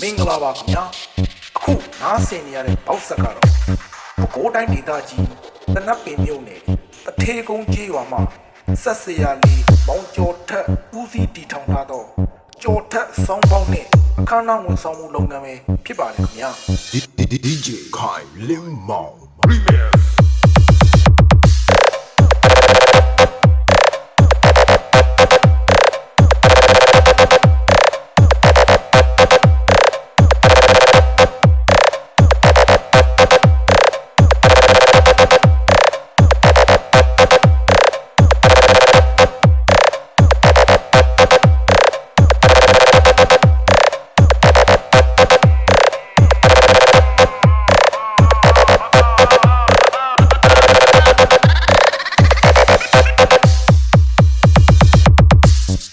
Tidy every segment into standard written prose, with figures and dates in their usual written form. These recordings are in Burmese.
မင်္ဂလာပါခင်ဗျာအခုနားဆင်နေရတဲ့ပေါက်ဆက်ကတော့ပဲခူးတိုင်းဒေသကြီးတနတ်ပင်မြို့နယ်တထေကုန်းကျေးရွာမှာဆက်စရာလေးမောင်ကျော်ထက်ဦးစီးတည်ထောင်ထားသောကျော်ထက်ဆောင်းပေါင်းနဲ့အခမ်းအနားဝန်ဆောင်မှုလုပ်ငန်းပဲဖြစ်ပါတယ်ခင်ဗျာ DJ Kai Lim Mao Remix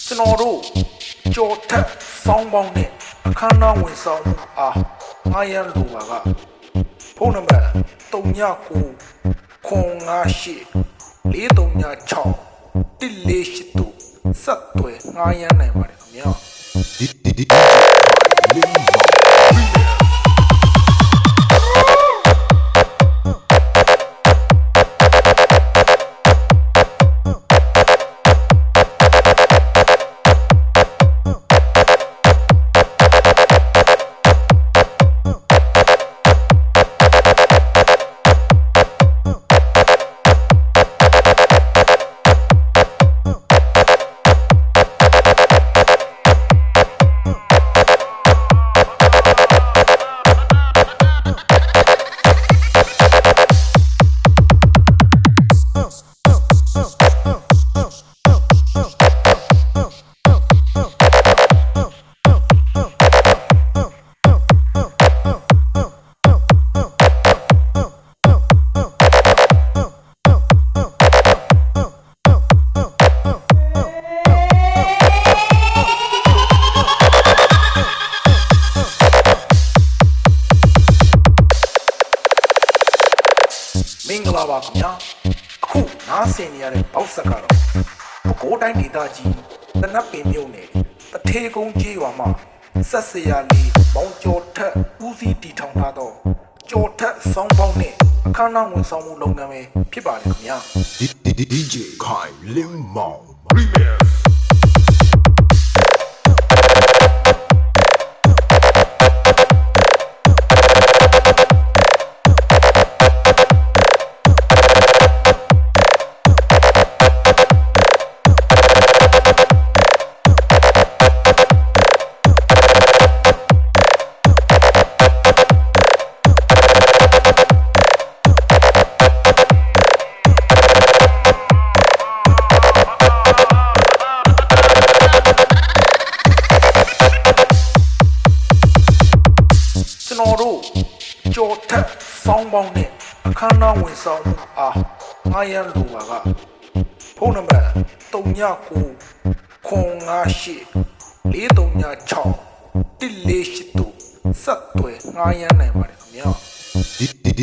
ကျွန်တော်တို့ကျော်ထက်ဆောင်းပေါင်းနဲ့အခမ်းအနားဝန်ဆောင်မှုအားငှားရမ်းလိုပါကဖုန်းနံပါတ်3998436438တို့ဆက်သွယ်ငှားရမ်းနိုင်ပါတယ်ခင်ဗျာ DJ Kai Lim Mao Remixမင်္ဂလာပါခင်ဗျာအခုနားဆင်နေရတဲ့ပေါက်ဆက်ကတော့ပဲခူးတိုင်းဒေသကြီးတနတ်ပင်မြို့နယ်တထေကုန်းကျေးရွာမှာဆက်စရာလေးမောင်ကျော်ထက်ဦးစီးတည်ထောင်ထားသောကျော်ထက်ဆောင်းပေါင်းနဲ့အခမ်းအနားဝန်ဆောင်မှုလုပ်ငန်းပဲဖြစ်ပါတယ်ခင်ဗျာ DJ Kai Lim Mao Remixကျွန်တော်တို့ကျော်ထက်ဆောင်းပေါင်းနဲ့အခမ်းအနားဝန်ဆောင်မှုအားငှားရမ်းလိုပါကဖုန်းနံပါတ်3998436438တို့ဆက်သွယ်ငှားရမ်းနိုင်ပါတယ်ခင်ဗျာ DJ